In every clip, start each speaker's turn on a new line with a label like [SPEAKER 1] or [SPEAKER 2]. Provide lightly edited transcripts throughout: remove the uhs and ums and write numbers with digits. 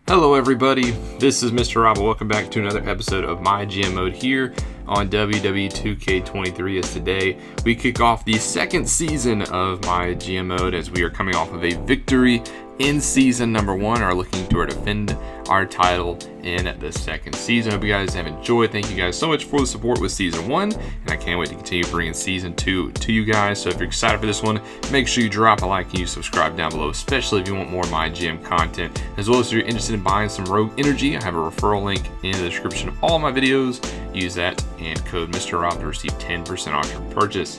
[SPEAKER 1] Hello everybody, this is Mr. Rob. Welcome back to another episode of MyGM Mode here on WWE 2k23. As today we kick off the second season of MyGM Mode as we are coming off of a victory in season number 1, are looking to defend our title in the second season. Hope you guys have enjoyed. Thank you guys so much for the support with season 1, and I can't wait to continue bringing season 2 to you guys. So if you're excited for this one, make sure you drop a like and you subscribe down below, especially if you want more MyGM content, as well as if you're interested in buying some Rogue Energy. I have a referral link in the description of all my videos. Use that and code Mr. Rob to receive 10% off your purchase.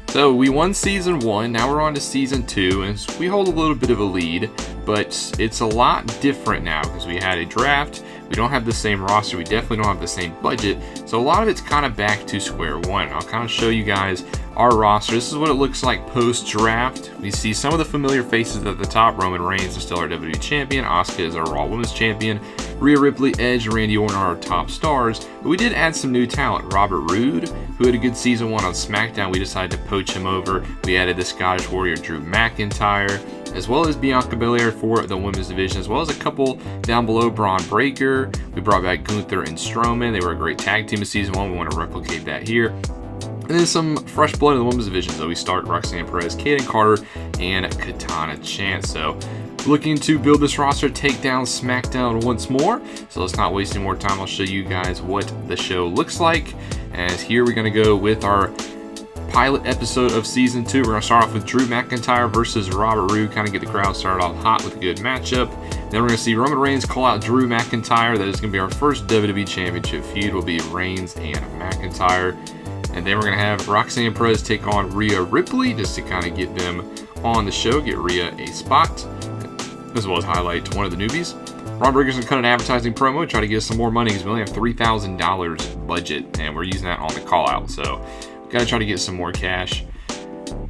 [SPEAKER 1] So we won season 1, now we're on to season 2, and we hold a little bit of a lead, but it's a lot different now because we had a draft. We don't have the same roster, we definitely don't have the same budget, so a lot of it's kind of back to square one. I'll kind of show you guys our roster. This is what it looks like post-draft. We see some of the familiar faces at the top. Roman Reigns is still our WWE champion, Asuka is our Raw Women's champion, Rhea Ripley, Edge, and Randy Orton are our top stars, but we did add some new talent. Robert Roode, who had a good season 1 on SmackDown, we decided to poach him over. We added the Scottish Warrior Drew McIntyre, as well as Bianca Belair for the women's division, as well as a couple down below. Braun Breaker, we brought back Gunther and Strowman. They were a great tag team in season 1. We want to replicate that here. And then some fresh blood in the women's division. So we start Roxanne Perez, Kaden Carter, and Katana Chance. So looking to build this roster, take down SmackDown once more. So let's not waste any more time. I'll show you guys what the show looks like. As here we're going to go with our pilot episode of season 2. We're going to start off with Drew McIntyre versus Robert Roode, kind of get the crowd started off hot with a good matchup. Then we're going to see Roman Reigns call out Drew McIntyre. That is going to be our first WWE Championship feud. Will be Reigns and McIntyre. And then we're going to have Roxanne Perez take on Rhea Ripley just to kind of get them on the show, get Rhea a spot, as well as highlight one of the newbies. Ron Breaker's going to cut an advertising promo and try to get us some more money because we only have $3,000 budget, and we're using that on the call out. So got to try to get some more cash.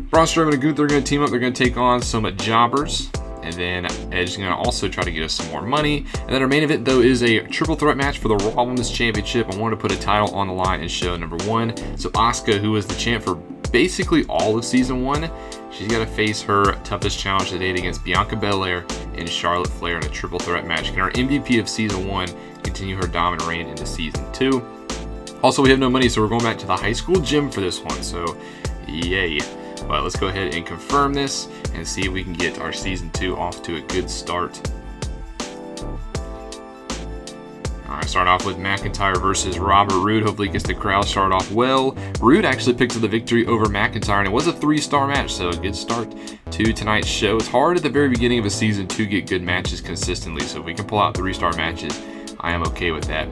[SPEAKER 1] Braun Strowman and Gunther are going to team up. They're going to take on some jobbers. And then Edge is going to also try to get us some more money. And then our main event, though, is a triple threat match for the Raw Women's Championship. I wanted to put a title on the line in show number 1. So Asuka, who was the champ for basically all of season 1, she's got to face her toughest challenge to date against Bianca Belair and Charlotte Flair in a triple threat match. Can our MVP of season 1 continue her dominant reign into season 2? Also, we have no money, so we're going back to the high school gym for this one. So, yay. But let's go ahead and confirm this and see if we can get our season 2 off to a good start. Alright, start off with McIntyre versus Robert Roode. Hopefully gets the crowd started off well. Roode actually picked up the victory over McIntyre, and it was a 3-star match, so a good start to tonight's show. It's hard at the very beginning of a season to get good matches consistently, so if we can pull out 3-star matches, I am okay with that.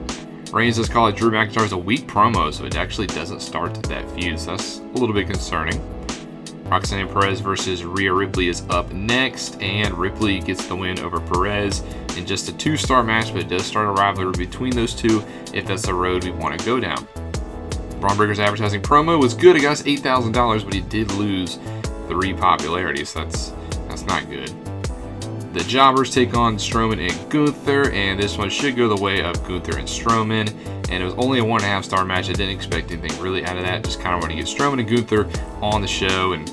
[SPEAKER 1] Reigns does call it Drew McIntyre's a weak promo, so it actually doesn't start that feud, so that's a little bit concerning. Roxanne Perez versus Rhea Ripley is up next, and Ripley gets the win over Perez in just a 2-star match, but it does start a rivalry between those two if that's the road we want to go down. Braun Breaker's advertising promo was good. It got us $8,000, but he did lose 3 popularity, so that's not good. The jobbers take on Strowman and Gunther, and this one should go the way of Gunther and Strowman. And it was only a 1.5-star match. I didn't expect anything really out of that. Just kind of want to get Strowman and Gunther on the show and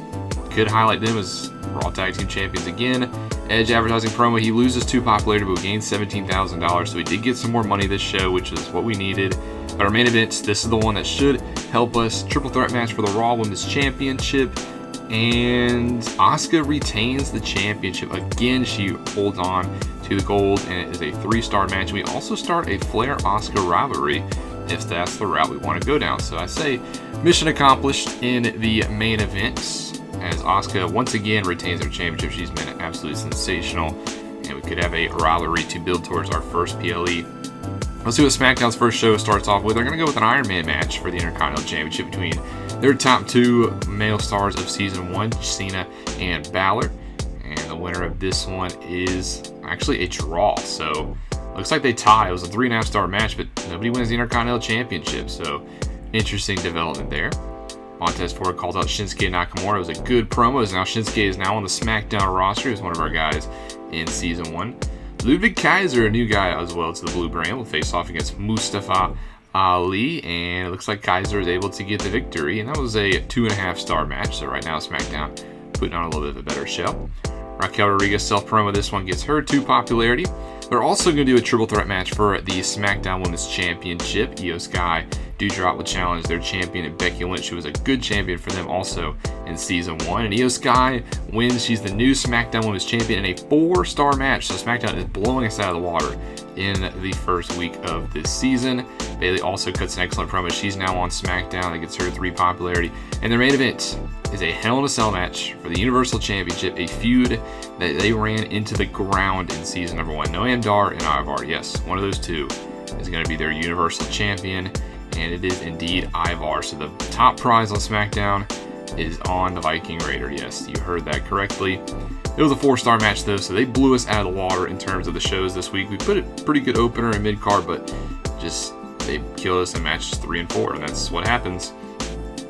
[SPEAKER 1] could highlight them as Raw Tag Team Champions again. Edge advertising promo, he loses 2 popularity, but we gained $17,000. So we did get some more money this show, which is what we needed. But our main event, this is the one that should help us. Triple threat match for the Raw Women's Championship. And Asuka retains the championship. Again, she holds on to the gold, and it is a 3-star match. We also start a Flair-Asuka rivalry if that's the route we want to go down. So I say mission accomplished in the main event as Asuka once again retains her championship. She's been absolutely sensational, and we could have a rivalry to build towards our first PLE. Let's see what SmackDown's first show starts off with. They're going to go with an Iron Man match for the Intercontinental Championship between their top 2 male stars of Season 1, Cena and Balor. And the winner of this one is actually a draw. So, looks like they tie. It was a 3.5-star match, but nobody wins the Intercontinental Championship. So, interesting development there. Montez Ford calls out Shinsuke Nakamura. It was a good promo. Now Shinsuke is now on the SmackDown roster. He's one of our guys in Season 1. Ludwig Kaiser, a new guy as well to the Blue Brand, will face off against Mustafa Ali, and it looks like Kaiser is able to get the victory, and that was a 2.5-star match. So right now SmackDown putting on a little bit of a better show. Raquel Rodriguez self-promo, this one gets her 2 popularity. They're also going to do a triple threat match for the SmackDown Women's Championship. Io Sky, Doudrop will challenge their champion, and Becky Lynch, who was a good champion for them also in Season 1. And Io Sky wins. She's the new SmackDown Women's Champion in a 4-star match. So SmackDown is blowing us out of the water in the first week of this season. Bayley also cuts an excellent promo. She's now on SmackDown. That gets her 3 popularity. And their main event is a Hell in a Cell match for the Universal Championship, a feud that they ran into the ground in Season number 1. Noam Dar and Ivar. Yes, one of those two is going to be their Universal Champion, and it is indeed Ivar. So the top prize on SmackDown is on the Viking Raider. Yes, you heard that correctly. It was a 4-star match though, so they blew us out of the water in terms of the shows this week. We put a pretty good opener in mid-card, but just they killed us in matches 3 and 4, and that's what happens.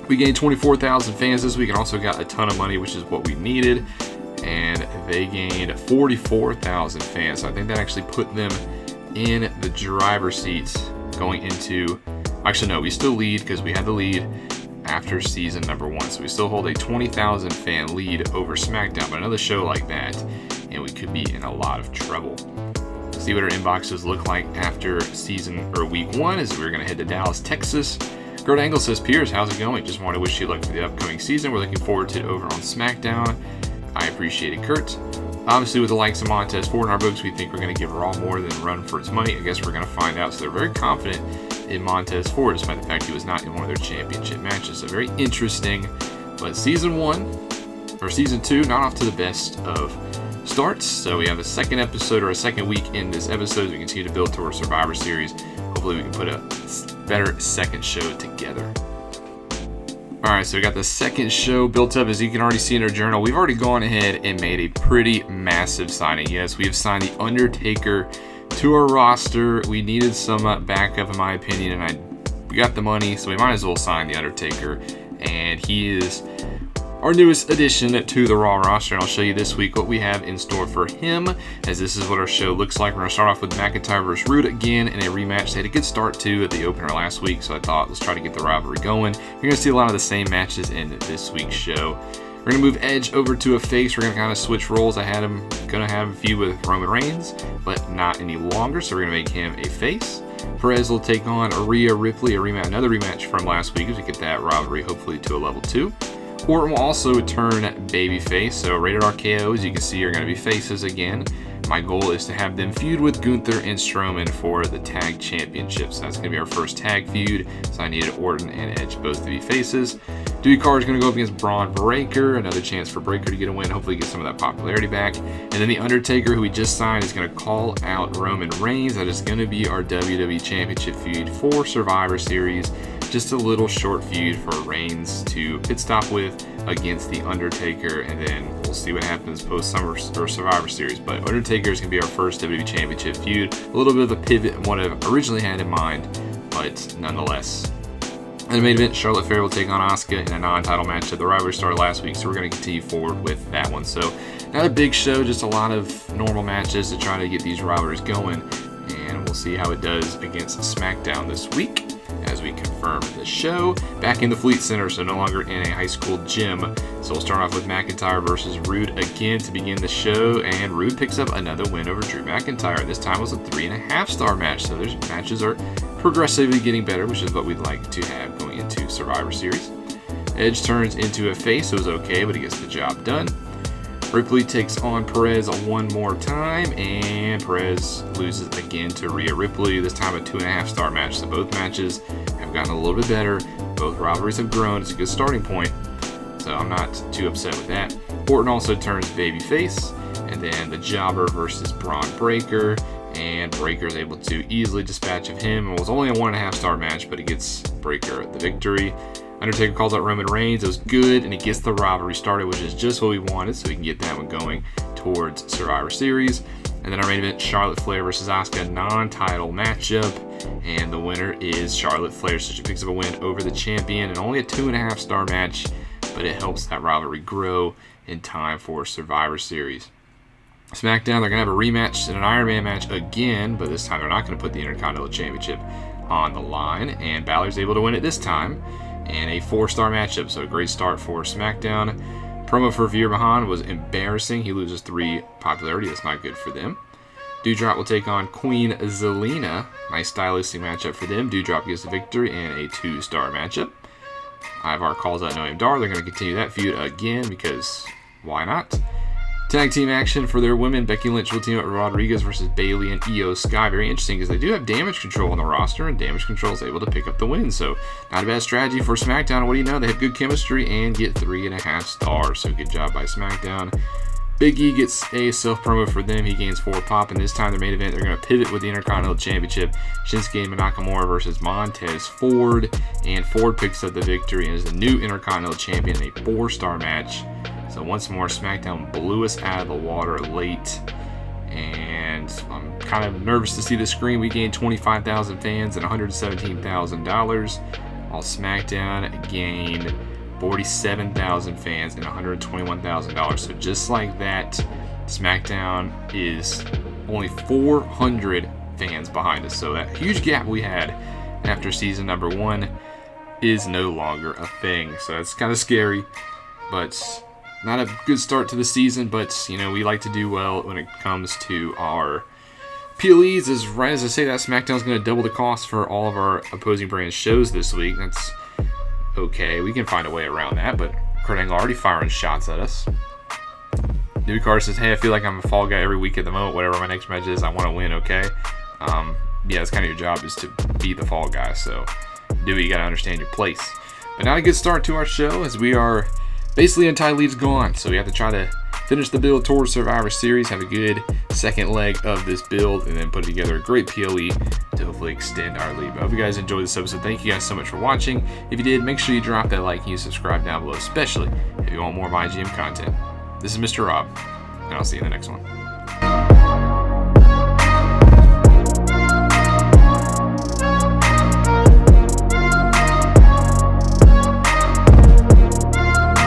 [SPEAKER 1] We gained 24,000 fans this week and also got a ton of money, which is what we needed. And they gained 44,000 fans. So I think that actually put them in the driver's seats going into... Actually, no, we still lead because we had the lead after Season number 1. So we still hold a 20,000 fan lead over SmackDown. But another show like that, and we could be in a lot of trouble. See what our inboxes look like after week 1 as we're going to head to Dallas, Texas. Kurt Angle says, Piers, how's it going? Just want to wish you luck for the upcoming season. We're looking forward to it over on SmackDown. I appreciate it, Kurt. Obviously, with the likes of Montez Ford in our books, we think we're going to give Raw more than a run for its money. I guess we're going to find out. So they're very confident in Montez Ford, despite the fact he was not in one of their championship matches. So very interesting. But Season 2, not off to the best of starts. So we have a second episode or a second week in this episode as we continue to build towards Survivor Series. Hopefully we can put a better second show together. Alright, so we got the second show built up. As you can already see in our journal, we've already gone ahead and made a pretty massive signing. Yes, we have signed The Undertaker to our roster. We needed some backup in my opinion, and we got the money, so we might as well sign The Undertaker. And he is our newest addition to the Raw roster, and I'll show you this week what we have in store for him, as this is what our show looks like. We're going to start off with McIntyre versus Rude again in a rematch. They had a good start too at the opener last week, so I thought let's try to get the rivalry going. You're going to see a lot of the same matches in this week's show. We're going to move Edge over to a face. We're going to kind of switch roles. I had him going to have a feud with Roman Reigns, but not any longer, so we're going to make him a face. Perez will take on Rhea Ripley, another rematch from last week, as we get that rivalry hopefully to a level 2. Orton will also turn babyface, so Rated RKO, as you can see, are going to be faces again. My goal is to have them feud with Gunther and Strowman for the tag championships. That's going to be our first tag feud, so I needed Orton and Edge both to be faces. Dewey Carr is going to go up against Braun Breaker, another chance for Breaker to get a win, hopefully get some of that popularity back. And then The Undertaker, who we just signed, is going to call out Roman Reigns. That is going to be our WWE Championship feud for Survivor Series. Just a little short feud for Reigns to pit stop with against The Undertaker, and then we'll see what happens post-Summer or Survivor Series. But Undertaker is going to be our first WWE Championship feud. A little bit of a pivot in what I originally had in mind, but nonetheless. In the main event, Charlotte Flair will take on Asuka in a non-title match. The rivalry started last week, so we're going to continue forward with that one. So not a big show, just a lot of normal matches to try to get these rivalries going, and we'll see how it does against SmackDown this week as we confirm the show. Back in the Fleet Center, so no longer in a high school gym. So we'll start off with McIntyre versus Rude again to begin the show, and Rude picks up another win over Drew McIntyre. This time was a 3.5-star match, so their matches are progressively getting better, which is what we'd like to have going into Survivor Series. Edge turns into a face. It was okay, but he gets the job done. Ripley takes on Perez one more time, and Perez loses again to Rhea Ripley, this time a 2.5-star match. So both matches have gotten a little bit better. Both rivalries have grown. It's a good starting point, so I'm not too upset with that. Orton also turns babyface, and then the Jobber versus Braun Breaker, and Breaker is able to easily dispatch of him. It was only a 1.5-star match, but he gets Breaker the victory. Undertaker calls out Roman Reigns. It was good, and it gets the rivalry started, which is just what we wanted, so we can get that one going towards Survivor Series. And then our main event, Charlotte Flair versus Asuka, non-title matchup, and the winner is Charlotte Flair. So she picks up a win over the champion, and only a 2.5-star match, but it helps that rivalry grow in time for Survivor Series. SmackDown, they're going to have a rematch in an Iron Man match again, but this time they're not going to put the Intercontinental Championship on the line, and Balor's able to win it this time. And a 4-star matchup, so a great start for SmackDown. Promo for Veer Mahan was embarrassing. He loses 3 popularity. That's not good for them. Dewdrop will take on Queen Zelina. Nice stylistic matchup for them. Dewdrop gets the victory in a 2-star matchup. Ivar calls out Noam Dar. They're going to continue that feud again because why not? Tag team action for their women. Becky Lynch will team up with Rodriguez versus Bayley and Io Sky. Very interesting because they do have Damage Control on the roster, and Damage Control is able to pick up the win. So not a bad strategy for SmackDown. What do you know? They have good chemistry and get 3.5 stars. So good job by SmackDown. Big E gets a self-promo for them. He gains 4 pop, and this time their main event, they're going to pivot with the Intercontinental Championship. Shinsuke Nakamura versus Montez Ford, and Ford picks up the victory and is the new Intercontinental Champion in a 4-star match. So once more, SmackDown blew us out of the water late, and I'm kind of nervous to see the screen. We gained 25,000 fans and $117,000, while SmackDown gained 47,000 fans and $121,000. So just like that, SmackDown is only 400 fans behind us. So that huge gap we had after season number 1 is no longer a thing. So that's kind of scary, but not a good start to the season. But you know, we like to do well when it comes to our PLEs. As right as I say that, SmackDown's going to double the cost for all of our opposing brand shows this week. That's okay, we can find a way around that, but Kurt Angle already firing shots at us. Dewey Carter says, hey, I feel like I'm a fall guy every week at the moment. Whatever my next match is, I want to win, okay? Yeah, it's kind of your job is to be the fall guy, so Dewey, you got to understand your place. But not a good start to our show, as we are basically entire leads gone, so we have to try to finish the build towards Survivor Series, have a good second leg of this build, and then put together a great PLE to hopefully extend our lead. But I hope you guys enjoyed this episode. Thank you guys so much for watching. If you did, make sure you drop that like and you subscribe down below, especially if you want more MyGM content. This is Mr. Rob, and I'll see you in the next one.